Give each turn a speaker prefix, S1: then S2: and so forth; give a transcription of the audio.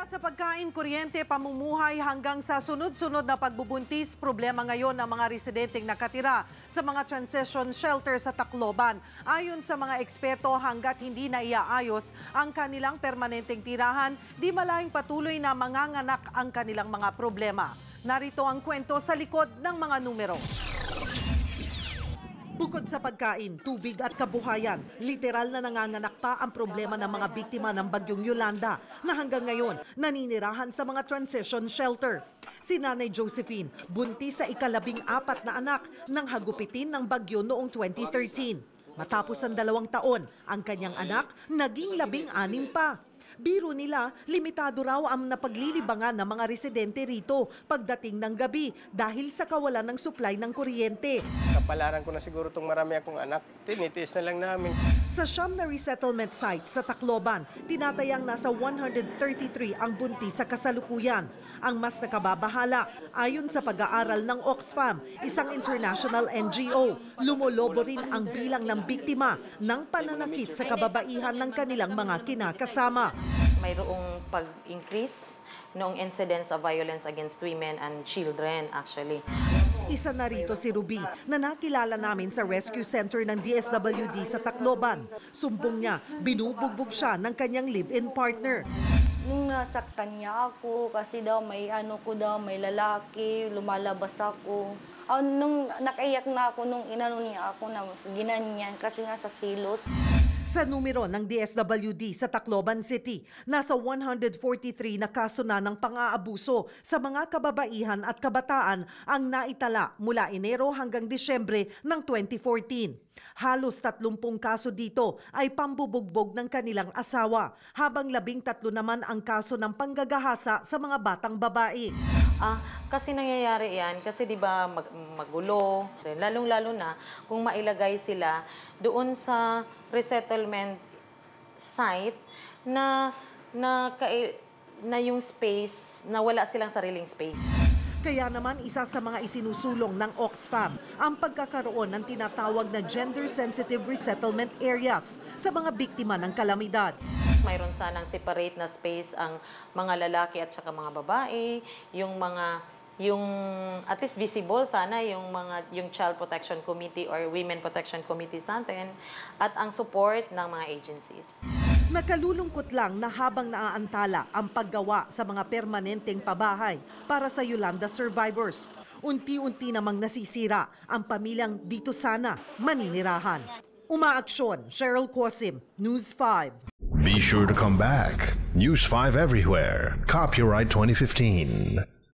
S1: Mula sa pagkain, kuryente, pamumuhay hanggang sa sunod-sunod na pagbubuntis, problema ngayon ng mga residenteng nakatira sa mga transition shelter sa Tacloban. Ayon sa mga eksperto, hanggat hindi na iaayos ang kanilang permanenteng tirahan, di malayong patuloy na manganganak ang kanilang mga problema. Narito ang kwento sa likod ng mga numero. Bukod sa pagkain, tubig at kabuhayan, literal na nanganganak pa ang problema ng mga biktima ng Bagyong Yolanda na hanggang ngayon naninirahan sa mga transition shelter. Si Nanay Josephine, buntis sa ika-14 na anak nang hagupitin ng bagyo noong 2013. Matapos ang 2 taon, ang kanyang anak naging 16 pa. Biro nila, limitado raw ang napaglilibangan ng mga residente rito pagdating ng gabi dahil sa kawalan ng supply ng kuryente.
S2: Kapalaran ko na siguro itong marami akong anak, tinitiis na lang namin.
S1: Sa siyam na resettlement site sa Tacloban, tinatayang nasa 133 ang buntis sa kasalukuyan. Ang mas nakababahala, ayon sa pag-aaral ng Oxfam, isang international NGO, lumolobo rin ang bilang ng biktima ng pananakit sa kababaihan ng kanilang mga kinakasama.
S3: Mayroong pag-increase noong incidence of violence against women and children actually.
S1: Isa na rito si Ruby na nakilala namin sa rescue center ng DSWD sa Tacloban. Sumbong niya, binubugbog siya ng kanyang live-in partner.
S4: Nung nasaktan niya ako kasi daw may may lalaki, lumalabas ako. Nung nakaiyak na ako nung inano niya ako na ginanyan kasi nga sa silos.
S1: Sa numero ng DSWD sa Tacloban City, nasa 143 na kaso na ng pang-aabuso sa mga kababaihan at kabataan ang naitala mula Enero hanggang Disyembre ng 2014. Halos 30 kaso dito ay pambubugbog ng kanilang asawa, habang 13 naman ang kaso ng panggagahasa sa mga batang babae.
S3: Kasi nangyayari yan, kasi di ba magulo, lalong-lalo na kung mailagay sila doon sa resettlement site na yung space, na wala silang sariling space.
S1: Kaya naman isa sa mga isinusulong ng Oxfam ang pagkakaroon ng tinatawag na gender-sensitive resettlement areas sa mga biktima ng kalamidad.
S3: Mayroon sanang separate na space ang mga lalaki at saka mga babae, yung at least visible sana yung Child Protection Committee or Women Protection Committees natin at ang support ng mga agencies.
S1: Nakalulungkot lang na habang naaantala ang paggawa sa mga permanenteng pabahay para sa Yolanda survivors, unti-unti namang nasisira ang pamilyang dito sana maninirahan. Umaaksyon, Cheryl Cosim, News 5.
S5: Be sure to come back. News 5 everywhere. Copyright 2015.